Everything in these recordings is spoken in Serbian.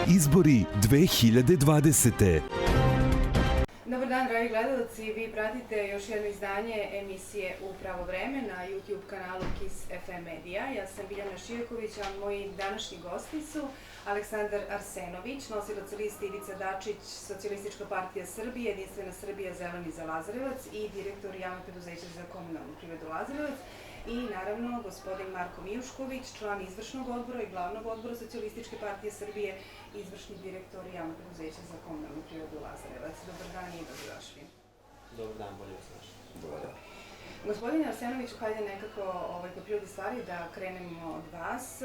Izbori 2020. Dobar dan, dragi gledalci. Vi pratite još jedno izdanje emisije U pravo vreme na YouTube kanalu KIS FM Media. Ja sam Biljana Šijaković, a moji današnji gosti su Aleksandar Arsenović, nosilac liste Ivica Dačić, Socijalistička partija Srbije, Jedinstvena Srbija, Zeleni za Lazarevac i direktor javnog preduzeća za komunalnu privredu Lazarevac. I naravno gospodin Marko Mijušković, član izvršnog odbora i glavnog odbora Socijalističke partije Srbije, izvršni direktor javnog preduzeća za komunalnu privredu Lazarevac. Dobar dan i dobrodošli. Dobar dan, bolje vas našli. Dobar dan. Gospodine Arsenoviću, hajde nekako po prirodi stvari da krenemo od vas.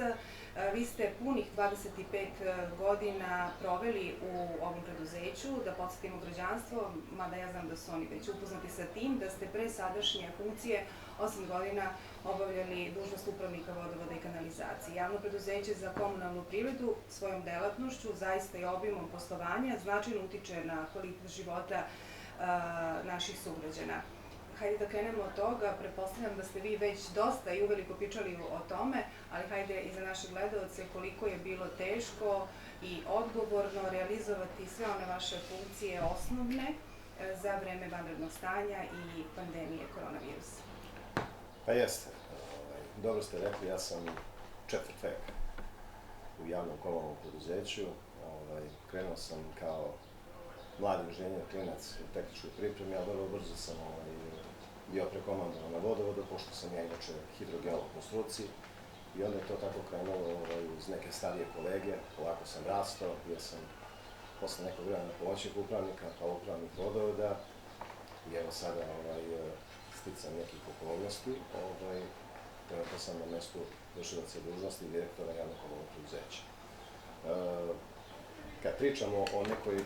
Vi ste punih 25 godina proveli u ovom preduzeću, da podsjetimo građanstvo, mada ja znam da su oni već upoznati sa tim, da ste pre sadašnje funkcije 8 godina obavljali dužnost upravnika vodovoda i kanalizacije. Javno preduzeće za komunalnu privredu svojom delatnošću, zaista i obimom poslovanja, značajno utiče na kvalitet života naših sugrađana. Hajde da krenemo od toga, pretpostavljam da ste vi već dosta i uveliko pričali o tome, ali hajde i za naše gledalce koliko je bilo teško i odgovorno realizovati sve one vaše funkcije osnovne za vreme vanrednog stanja i pandemije koronavirusa. Pa jeste. Dobro ste rekli, ja sam četvrt veka u javnom komunalnom preduzeću. Krenuo sam kao mladi inženjer, klinac u tehničkoj pripremi, ali vrlo brzo sam bio prekomandovan na vodovodu, pošto sam ja inače hidrogeolog po struci. I onda je to tako krenulo uz neke starije kolege, polako sam rastao, bio sam posle nekog vremena pomoćnik upravnika, pa upravnik vodovoda. I evo sada sticam nekih okolnosti, trenutno sam na mestu vršilaca dužnosti i direktora javnog komunalnog preduzeća. Kad pričamo o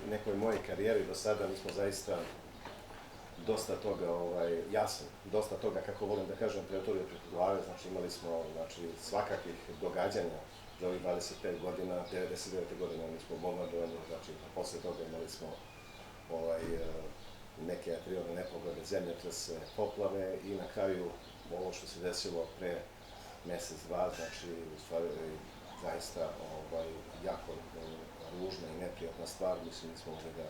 nekoj mojej karijeri do sada, mi smo zaista dosta toga, ja sam dosta toga, kako volim da kažem, preotvorio preko glave, znači imali smo svakakvih događanja za ovih 25 godina, 99. godine mi smo bombardovani, znači posle toga imali smo neke prirodne nepogode, zemljotrese, poplave i na kraju ovo što se desilo pre mesec, dva, znači u stvari zaista jako ružna i neprijatna stvar, mislim nismo mogli da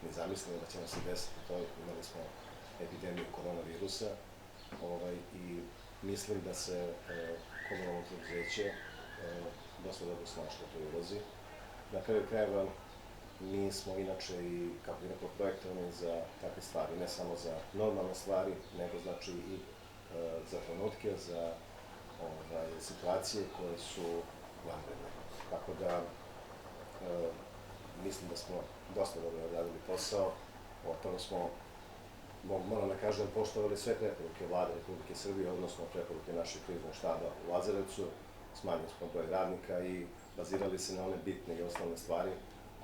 ne zamislimo da će nam se desiti to, imali smo epidemiju koronavirusa i mislim da se komunalno preduzeće dosta dobro snašlo u toj ulozi. Na kraju krajeva mi smo inače i, kako bi rekao, projektovani za takve stvari, ne samo za normalne stvari, nego znači i za trenutke, za situacije koje su vanredne. Tako da mislim da smo dosta dobro odradili posao, prvo smo, moram da kažem, poštovali sve preporuke Vlade Republike Srbije, odnosno preporuke našeg kriznog štaba u Lazarevcu, smanjili smo broj radnika i bazirali se na one bitne i osnovne stvari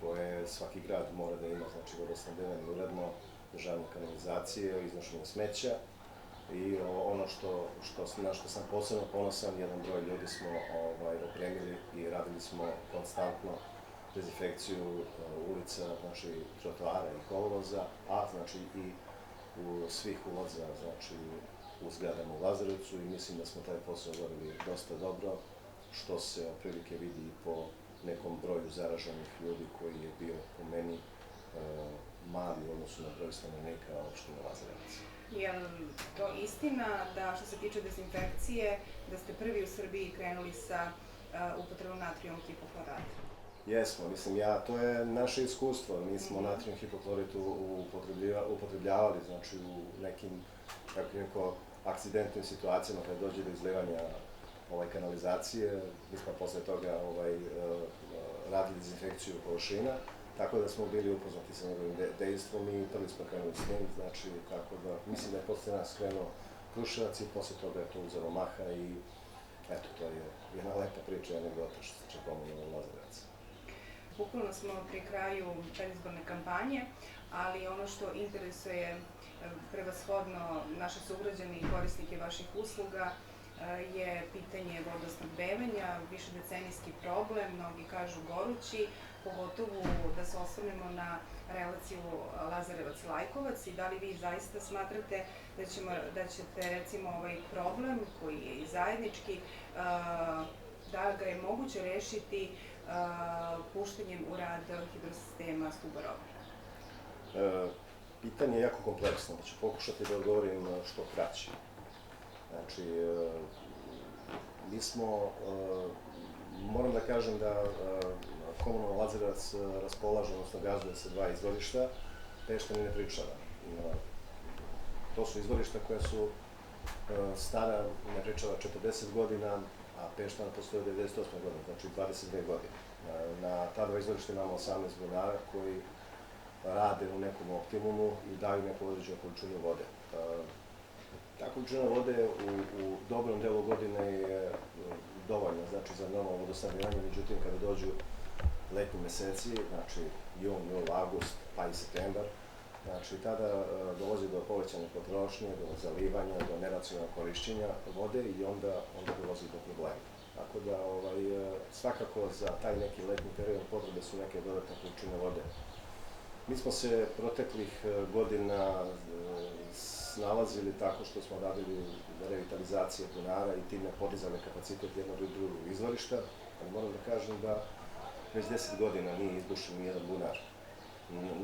koje svaki grad mora da ima, znači vodosnabdevanje uredno, državne kanalizacije, iznošenje smeća. I ono na što sam posebno ponosan, jedan broj ljudi smo opremili i radili smo konstantno dezinfekciju ulica, znači trotoara i kolovoza, a znači i u svih ulaza, znači u zgradama u Lazarevcu i mislim da smo taj posao obavili dosta dobro, što se otprilike vidi i po nekom broju zaraženih ljudi koji je bio po meni mali u odnosu na broj stanovnika opštine Lazarevac. Je li to istina da što se tiče dezinfekcije, da ste prvi u Srbiji krenuli sa upotrebom natrijum hipohlorata? Jesmo, mislim, to je naše iskustvo. Mi smo natrijum hipoklorit upotrebljavali, znači u nekim, kako je rekao, akcidentnim situacijama kada dođe do izlivanja kanalizacije. Mi smo posle toga radili dezinfekciju površina, tako da smo bili upoznati sa njegovim dejstvom i prvi smo krenuli s njim, znači tako da, mislim da je posle nas krenuo Kruševac i posle toga je to uzelo maha i eto, to je jedna lepa priča, anegdota što se tiče komunalnog Lazarevaca. Bukvalno smo pri kraju predizborne kampanje, ali ono što interesuje prevashodno naše sugrađane i korisnike vaših usluga je pitanje vodosnabdevanja, višedecenijski problem, mnogi kažu gorući, pogotovo da se osvrnemo na relaciju Lazarevac-Lajkovac i da li vi zaista smatrate da ćete recimo ovaj problem koji je i zajednički, da ga je moguće moguće rešiti puštenjem u rad hidrosistema Stuborova? Pitanje je jako kompleksno, da ću pokušati da odgovorim što kraće. Znači, mi smo, moram da kažem da komunalno Lazarevac raspolaže, odnosno gazduje se dva izvorišta, Peštan i Nepričava. To su izvorišta koja su stara, Nepričava 40 godina, a Peštan postoje 98 godina, znači 22 godine. Na ta dva izvorišta imamo 18 bunara koji rade u nekom optimumu i daju neku određenu količinu vode. Ta količina vode u dobrom delu godine je dovoljna, znači za normalno vodosnabdevanje, međutim kada dođu letnji meseci, znači jun, jul, avgust, pa i septembar, znači tada dolazi do povećane potrošnje, do zalivanja, do neracionalnog korišćenja vode i onda dolazi do problema. Tako da svakako za taj neki letnji period potrebe su neke dodatne količine vode. Mi smo se proteklih godina snalazili tako što smo radili revitalizacije bunara i time podizali kapacitet jednog i drugog izvorišta, ali moram da kažem da već 10 godina nije izbušen ni jedan bunar,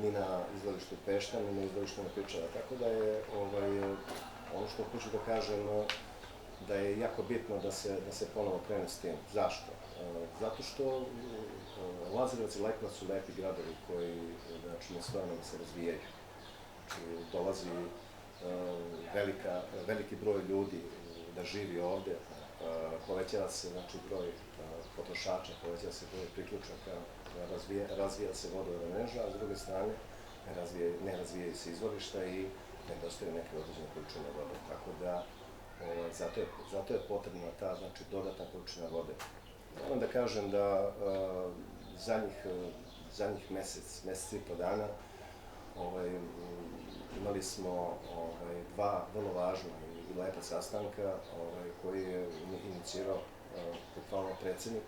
ni na izvorištu Peštan, ni na izvorištu Nepričava. Tako da je ono što hoću da kažem da je jako bitno da se ponovo krene s tim. Zašto? Zato što Lazarevac i Leskovac su lepi gradovi koji nestojano se razvijaju. Znači, dolazi veliki broj ljudi da živi ovde, povećava se broj potrošača, povećava se broj priključaka, razvija se vodovodna mreža, a s druge strane ne razvijaju se izvorišta i nedostaju neke određene količine vode. Tako da zato je potrebna ta dodatna količina vode. Moram da kažem da zadnjih mesec i po dana imali smo dva vrlo važna i lepa sastanka koji je inicirao bukvalno predsednik.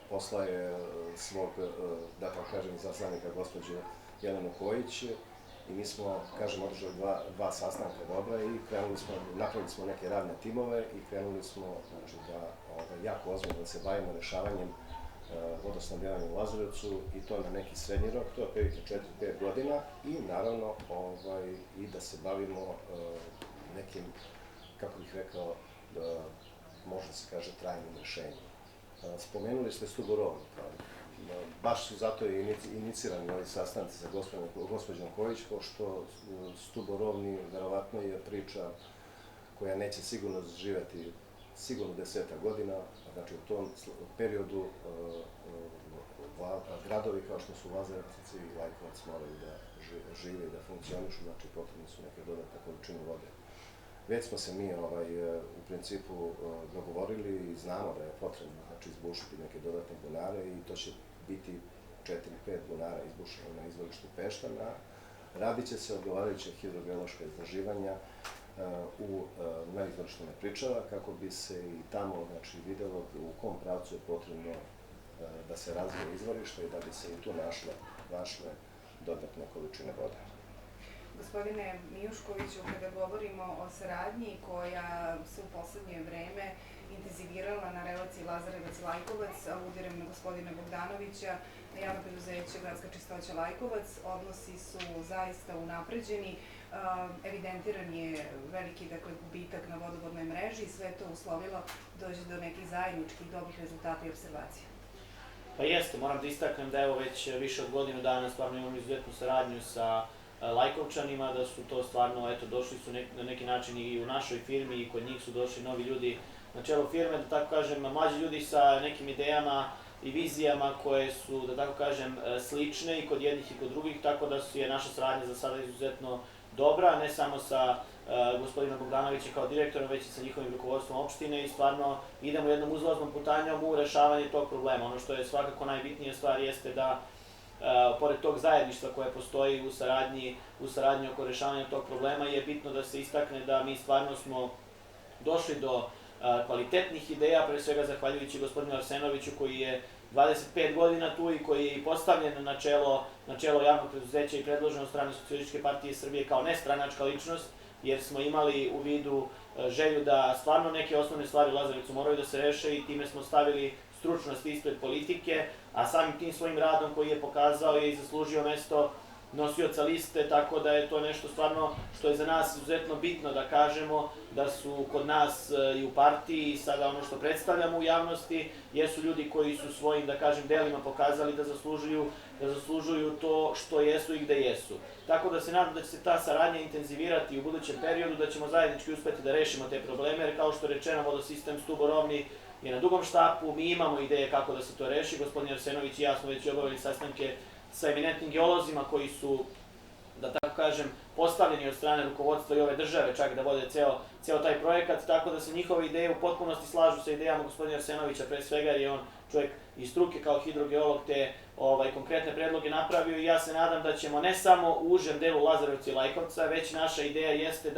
Poslao je svog, da tako kažem, izaslanika gospođe Jelenu Kojić i mi smo, kažem, održali dva sastanka dobra i napravili smo neke radne timove i krenuli smo da jako ozbiljno da se bavimo rešavanjem vodosnabdevanja u Lazarevcu i to na neki srednji rok, to je otprilike 4-5 godina i naravno i da se bavimo nekim, kako bih rekao, može se kaže trajnim rešenjem. Spomenuli ste Stuborovnik, baš su zato i inicirani ovi sastanci sa gospođom Kojić, pošto Stuborovni verovatno je priča koja neće sigurno živeti sigurno 10 godina, znači u tom periodu gradovi kao što su Lazarevac i Lajkovac moraju da žive i da funkcionišu, znači potrebne su neke dodatne količine vode. Već smo se mi u principu dogovorili i znamo da je potrebno izbušiti neke dodatne bunare i to će biti 4-5 bunara izbušeno na izvorištu Peštana. Radit će se odgovarajuće hidrogeološka istraživanja na izvorištu Nepričava kako bi se i tamo videlo u kom pravcu je potrebno da se razvije izvorište i da bi se i tu našle dodatne količine vode. Gospodine Mijuškoviću, kada govorimo o saradnji koja se u poslednje vreme intenzivirala na relaciji Lazarevac-Lajkovac, aludiram na gospodina Bogdanovića, na javno preduzeće Gradska čistoća Lajkovac, odnosi su zaista unapređeni, evidentiran je veliki gubitak na vodovodnoj mreži i sve to uslovilo dođe do nekih zajedničkih dobrih rezultata i observacija. Pa jeste, moram da istaknem da evo već više od godinu dana stvarno imamo izuzetnu saradnju sa Lajkovčanima, da su to stvarno, došli su na neki način i u našoj firmi i kod njih su došli novi ljudi na čelo firme, da tako kažem, mlađi ljudi sa nekim idejama i vizijama koje su, da tako kažem, slične i kod jednih i kod drugih, tako da je naša saradnja za sada izuzetno dobra, ne samo sa gospodinom Bogdanovićem kao direktorom, već i sa njihovim rukovodstvom opštine i stvarno idemo jednom uzlaznom putanjom u rešavanje tog problema. Ono što je svakako najbitnija stvar jeste da pored tog zajedništva koje postoji u saradnji oko rešavanja tog problema je bitno da se istakne da mi stvarno smo došli do kvalitetnih ideja, pre svega zahvaljujući gospodinu Arsenoviću koji je 25 godina tu i koji je postavljen na čelo javnog preduzeća i predložen od strane Socijalističke partije Srbije kao nestranačka ličnost jer smo imali u vidu želju da stvarno neke osnovne stvari u Lazarevcu moraju da se reše i time smo stavili stručnost ispred politike, a samim tim svojim radom koji je pokazao je i zaslužio mesto nosioca liste, tako da je to nešto stvarno što je za nas izuzetno bitno da kažemo, da su kod nas i u partiji i sada ono što predstavljamo u javnosti, jesu ljudi koji su svojim, da kažem, delima pokazali da zaslužuju to što jesu i gde jesu. Tako da se nadam da će se ta saradnja intenzivirati u budućem periodu, da ćemo zajednički uspeti da rešimo te probleme, jer kao što je rečeno, vodosistem Stuborovni je na dugom štapu, mi imamo ideje kako da se to reši, gospodin Arsenović i ja smo već obavili sastanke sa eminentnim geolozima koji su, da tako kažem, postavljeni od strane rukovodstva i ove države čak da vode ceo taj projekat, tako da se njihove ideje u potpunosti slažu sa idejama gospodina Arsenovića, pre svega jer je on čovjek iz struke kao hidrogeolog te konkretne predloge napravio i ja se nadam da ćemo ne samo u užem delu Lazarevca i Lajkovca, već naša ideja jeste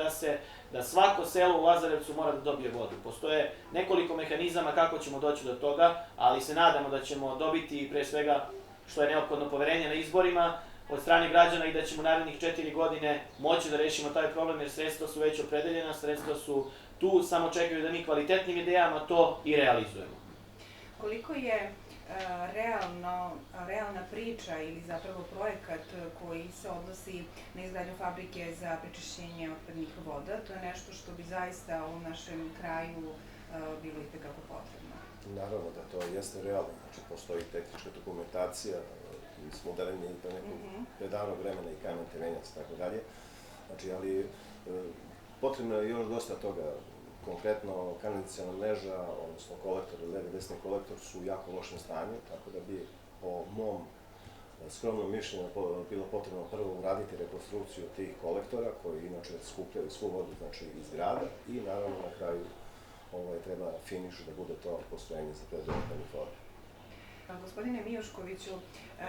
da svako selo u Lazarevcu mora da dobije vodu. Postoje nekoliko mehanizama kako ćemo doći do toga, ali se nadamo da ćemo dobiti pre svega što je neophodno poverenje na izborima od strane građana i da ćemo narednih 4 godine moći da rešimo taj problem, jer sredstva su već opredeljena, sredstva su tu, samo čekaju da mi kvalitetnim idejama to i realizujemo. Koliko je realna priča ili zapravo projekat koji se odnosi na izgradnju fabrike za prečišćenje otpadnih voda, to je nešto što bi zaista u našem kraju bilo itekako potrebno? Naravno da to jeste realno, znači postoji tehnička dokumentacija iz modernih do nekog predavnog vremena i kamen temeljac i tako dalje. Znači, ali potrebno je još dosta toga. Konkretno, kanalizaciona mreža, odnosno kolektor, levi desni kolektor su u jako lošem stanju, tako da bi po mom skromnom mišljenju bilo potrebno prvo uraditi rekonstrukciju tih kolektora koji inače skupljaju svu vodu iz grada i naravno na kraju treba finiš da bude to postrojenje za predovotni for. Gospodine Mijuškoviću,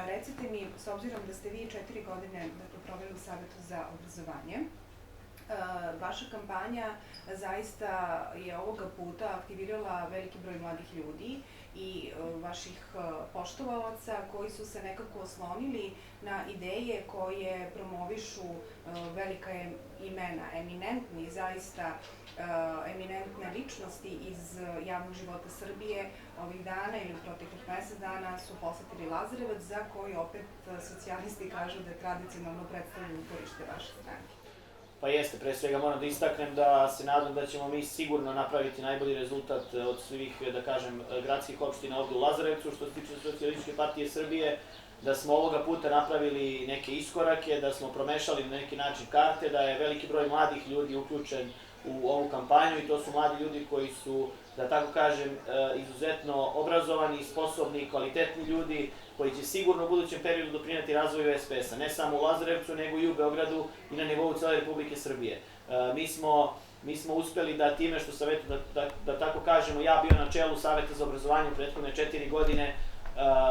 recite mi, s obzirom da ste vi 4 godine proveli u Savetu za obrazovanje, vaša kampanja zaista je ovoga puta aktivirala veliki broj mladih ljudi i vaših poštovalaca koji su se nekako oslonili na ideje koje promovišu velika imena, eminentni, zaista eminentne ličnosti iz javnog života Srbije ovih dana ili u proteklih mesec dana su posetili Lazarevac, za koji opet socijalisti kažu da je tradicionalno predstavljeno uporište vaše stranke. Pa jeste, pre svega moram da istaknem da se nadam da ćemo mi sigurno napraviti najbolji rezultat od svih, da kažem, gradskih opština ovde u Lazarevcu, što se tiče Socijalističke partije Srbije, da smo ovoga puta napravili neke iskorake, da smo promešali na neki način karte, da je veliki broj mladih ljudi uključen u ovu kampanju i to su mladi ljudi koji su, da tako kažem, izuzetno obrazovani, sposobni, kvalitetni ljudi koji će sigurno u budućem periodu doprineti razvoju SPS-a, ne samo u Lazarevcu, nego i u Beogradu i na nivou cele Republike Srbije. Mi smo uspeli da time što sam, da tako kažemo, ja bio na čelu Saveta za obrazovanje u prethodne 4 godine,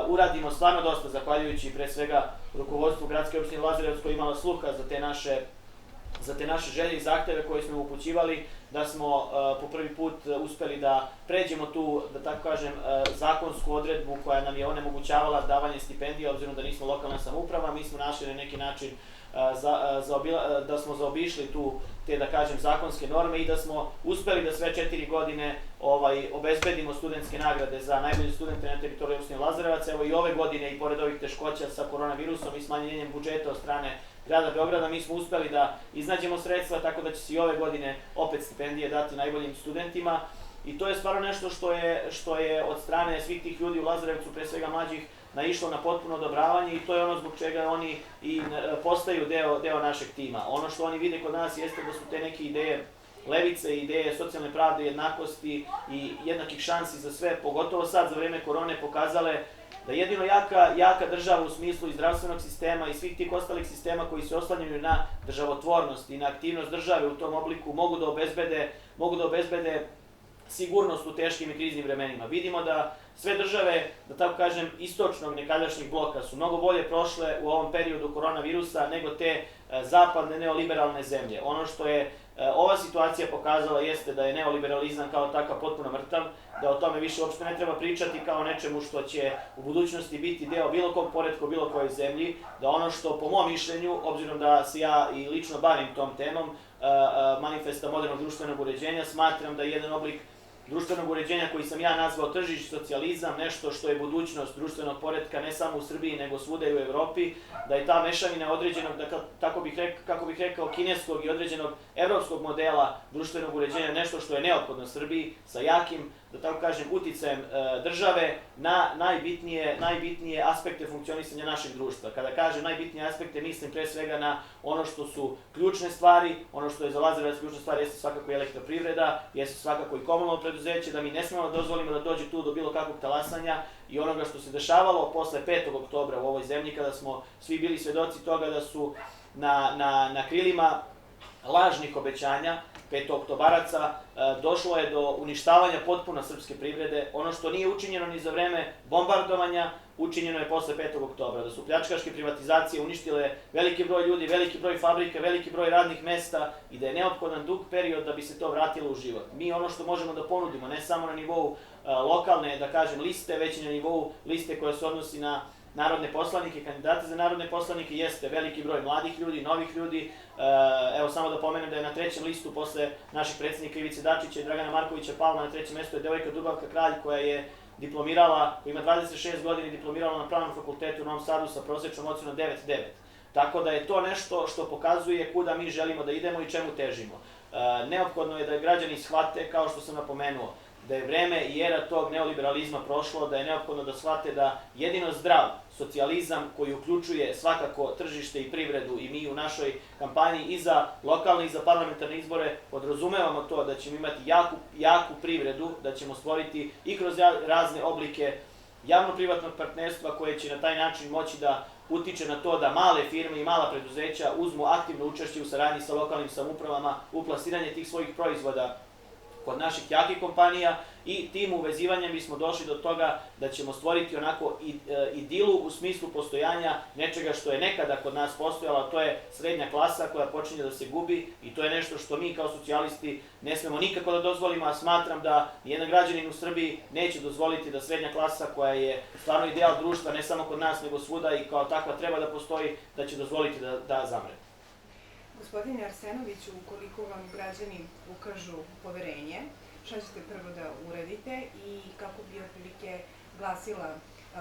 uradimo stvarno dosta, zahvaljujući pre svega rukovodstvu gradske opštine Lazarevac koja je imala sluha za te naše želje i zahteve koje smo upućivali, da smo po prvi put uspeli da pređemo tu, da tako kažem, zakonsku odredbu koja nam je onemogućavala davanje stipendija, obzirom da nismo lokalna samouprava, mi smo našli na neki način da smo zaobišli tu te, da kažem, zakonske norme i da smo uspeli da sve 4 godine obezbedimo studentske nagrade za najbolje studente na teritoriji opštine Lazarevac. Evo i ove godine, i pored ovih teškoća sa koronavirusom i smanjenjem budžeta od strane grada Beograda, mi smo uspeli da iznađemo sredstva, tako da će se i ove godine opet stipendije dati najboljim studentima. I to je stvarno nešto što je od strane svih tih ljudi u Lazarevcu, pre svega mlađih, naišlo na potpuno odobravanje i to je ono zbog čega oni i postaju deo našeg tima. Ono što oni vide kod nas jeste da su te neke ideje levice, ideje socijalne pravde, jednakosti i jednakih šansi za sve, pogotovo sad za vreme korone, pokazale da jedino jaka država u smislu i zdravstvenog sistema i svih tih ostalih sistema koji se oslanjaju na državotvornost i na aktivnost države u tom obliku mogu da obezbede sigurnost u teškim i kriznim vremenima. Vidimo da sve države, da tako kažem, istočnog nekadašnjih bloka su mnogo bolje prošle u ovom periodu koronavirusa nego te zapadne neoliberalne zemlje. Ono što je ova situacija pokazala jeste da je neoliberalizam kao takav potpuno mrtav, da o tome više uopšte ne treba pričati kao nečemu što će u budućnosti biti deo bilo kog poretka u bilo kojoj zemlji, da ono što po mom mišljenju, obzirom da se ja i lično bavim tom temom, manifesta modernog društvenog uređenja. Smatram da je jedan oblik društvenog uređenja koji sam ja nazvao tržišni socijalizam, nešto što je budućnost društvenog poretka ne samo u Srbiji nego svuda i u Evropi, da je ta mešavina određenog, kako bih rekao, kineskog i određenog evropskog modela društvenog uređenja nešto što je neophodno Srbiji sa jakim, da tako kažem, uticajem države na najbitnije aspekte funkcionisanja našeg društva. Kada kažem najbitnije aspekte, mislim pre svega na ono što su ključne stvari, ono što je za Lazarevac ključna stvar jeste svakako i elektroprivreda, jeste svakako i komunalno preduzeće, da mi ne smemo da dozvolimo da dođe tu do bilo kakvog talasanja i onoga što se dešavalo posle 5. oktobra u ovoj zemlji, kada smo svi bili svedoci toga da su na krilima lažnih obećanja petoktobaraca došlo je do uništavanja potpuno srpske privrede. Ono što nije učinjeno ni za vreme bombardovanja, učinjeno je posle 5. oktobra. Da su pljačkaške privatizacije uništile veliki broj ljudi, veliki broj fabrika, veliki broj radnih mesta i da je neophodan dug period da bi se to vratilo u život. Mi ono što možemo da ponudimo, ne samo na nivou lokalne, da kažem, liste, već i na nivou liste koja se odnosi na narodne poslanike, kandidate za narodne poslanike, jeste veliki broj mladih ljudi, novih ljudi. Evo samo da pomenem da je na 3. listu posle naših predsjednika Ivice Dačića i Dragana Markovića Palma na 3. mestu je devojka Dubravka Kralj koja je diplomirala, koja ima 26 godina i diplomirala na Pravnom fakultetu u Novom Sadu sa prosječnom ocenom 9,9. Tako da je to nešto što pokazuje kuda mi želimo da idemo i čemu težimo. Neophodno je da građani shvate, kao što sam napomenuo, da je vreme i era tog neoliberalizma prošlo, da je neophodno da shvate da jedino zdrav socijalizam koji uključuje svakako tržište i privredu i mi u našoj kampanji i za lokalne i za parlamentarne izbore podrazumevamo to da ćemo imati jaku privredu, da ćemo stvoriti i kroz razne oblike javno-privatnog partnerstva koje će na taj način moći da utiče na to da male firme i mala preduzeća uzmu aktivno učešće u saradnji sa lokalnim samoupravama u plasiranje tih svojih proizvoda kod naših jakih kompanija i tim uvezivanjem bismo došli do toga da ćemo stvoriti onako idilu u smislu postojanja nečega što je nekada kod nas postojalo, a to je srednja klasa koja počinje da se gubi i to je nešto što mi kao socijalisti ne smemo nikako da dozvolimo, a smatram da nijedan građanin u Srbiji neće dozvoliti da srednja klasa koja je stvarno ideal društva ne samo kod nas nego svuda i kao takva treba da postoji, da će dozvoliti da zamre. Gospodine Arsenoviću, ukoliko vam građani ukažu poverenje, šta ćete prvo da uradite i kako bi otprilike glasila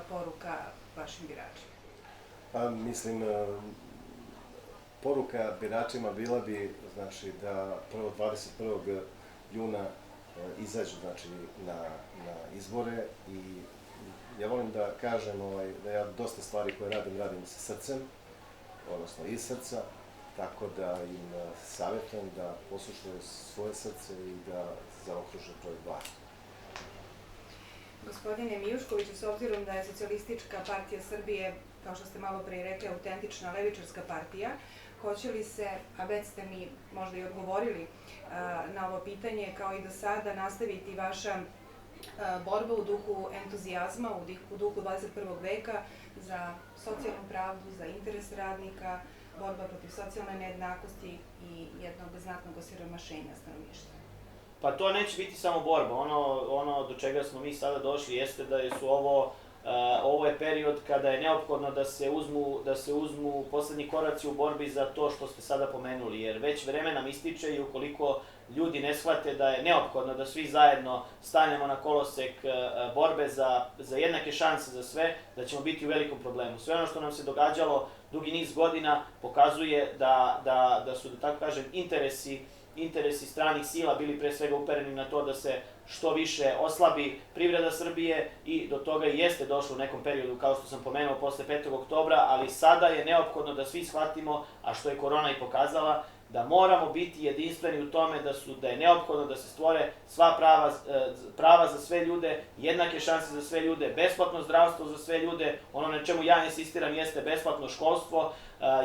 poruka vašim biračima? Mislim, poruka biračima bila bi da prvo 21. juna izađu na izbore i ja volim da kažem da ja dosta stvari koje radim sa srcem, odnosno iz srca, tako da im savjetujem da poslušaju svoje srce i da zaokruže broj 2. Gospodine Mijuškoviću, s obzirom da je Socijalistička partija Srbije, kao što ste malo pre rekli, autentična levičarska partija, hoće li se, a već ste mi možda i odgovorili na ovo pitanje, kao i do sada, nastaviti vaša borba u duhu entuzijazma, u duhu 21. veka za socijalnu pravdu, za interes radnika, borba protiv socijalne nejednakosti i jednog znatnog osiromašenja stanovništva? Pa to neće biti samo borba. Ono do čega smo mi sada došli jeste da su ovo je period kada je neophodno da se uzmu poslednji koraci u borbi za to što ste sada pomenuli, jer već vreme nam ističe i ukoliko ljudi ne shvate da je neophodno da svi zajedno stanemo na kolosek borbe za jednake šanse za sve, da ćemo biti u velikom problemu. Sve ono što nam se događalo dugi niz godina pokazuje da su, da tako kažem, interesi stranih sila bili pre svega upereni na to da se što više oslabi privreda Srbije i do toga i jeste došlo u nekom periodu, kao što sam pomenuo, posle 5. oktobra, ali sada je neophodno da svi shvatimo, a što je korona i pokazala, da moramo biti jedinstveni u tome da je neophodno da se stvore sva prava za sve ljude, jednake šanse za sve ljude, besplatno zdravstvo za sve ljude, ono na čemu ja insistiram jeste besplatno školstvo,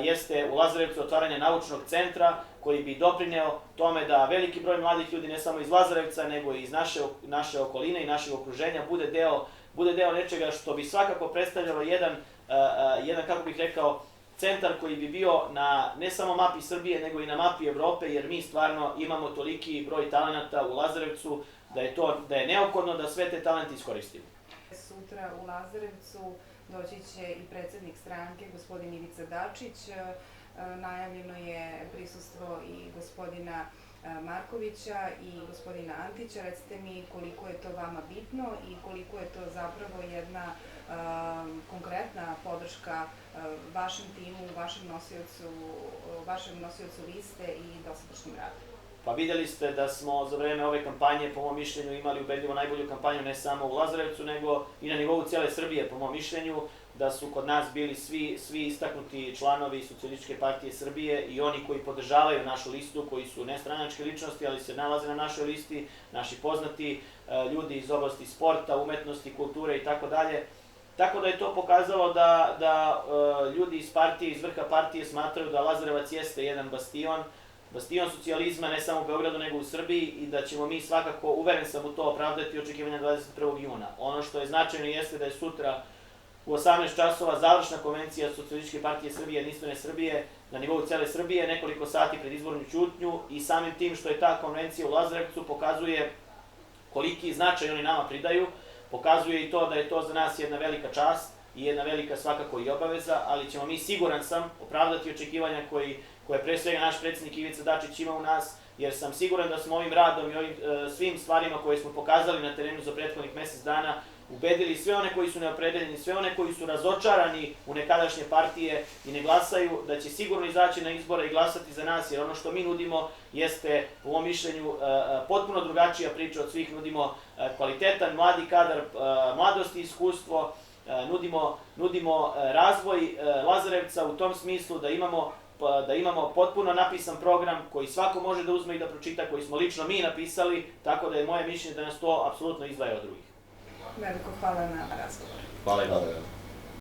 jeste u Lazarevcu otvaranje naučnog centra koji bi doprineo tome da veliki broj mladih ljudi, ne samo iz Lazarevca, nego i iz naše okoline i našeg okruženja, bude deo nečega što bi svakako predstavljalo jedan, kako bih rekao, centar koji bi bio na ne samo mapi Srbije, nego i na mapi Evrope, jer mi stvarno imamo toliki broj talenata u Lazarevcu da je neophodno da sve te talente iskoristimo. Sutra u Lazarevcu doći će i predsednik stranke, gospodin Ivica Dačić. najavljeno je prisustvo i gospodina Markovića i gospodina Antića. Recite mi koliko je to vama bitno i koliko je to zapravo jedna konkretna podrška vašem timu, vašem nosiocu liste i dosadašnjem radu. Pa vidjeli ste da smo za vreme ove kampanje, po mom mišljenju, imali ubedljivo najbolju kampanju ne samo u Lazarevcu, nego i na nivou cijele Srbije, po mom mišljenju, da su kod nas bili svi istaknuti članovi Socijalističke partije Srbije i oni koji podržavaju našu listu, koji su nestranačke ličnosti, ali se nalaze na našoj listi, naši poznati ljudi iz oblasti sporta, umetnosti, kulture i tako dalje. Tako da je to pokazalo da ljudi iz partije, iz vrha partije smatraju da Lazarevac jeste jedan bastion socijalizma ne samo u Beogradu nego u Srbiji i da ćemo mi svakako, uveren sam u to, opravdati očekivanja 21. juna. Ono što je značajno jeste da je sutra u 18 časova završna konvencija Socijalističke partije Srbije, Jedinstvene Srbije na nivou cele Srbije, nekoliko sati pred izbornu ćutnju i samim tim što je ta konvencija u Lazarevcu pokazuje koliki značaj oni nama pridaju, pokazuje i to da je to za nas jedna velika čast i jedna velika svakako i obaveza, ali ćemo mi, siguran sam, opravdati očekivanja koje pre svega naš predsjednik Ivica Dačić ima u nas, jer sam siguran da smo ovim radom i ovim svim stvarima koje smo pokazali na terenu za prethodnih mesec dana ubedili sve one koji su neopredeljeni, sve one koji su razočarani u nekadašnje partije i ne glasaju, da će sigurno izaći na izbore i glasati za nas, jer ono što mi nudimo jeste, po mom mišljenju, potpuno drugačija priča od svih. Nudimo kvalitetan mladi kadar, mladost i iskustvo, nudimo razvoj Lazarevca u tom smislu da imamo potpuno napisan program koji svako može da uzme i da pročita, koji smo lično mi napisali, tako da je moje mišljenje da nas to apsolutno izdvaja od drugih. Veliko hvala na razgovor. Hvala i vama.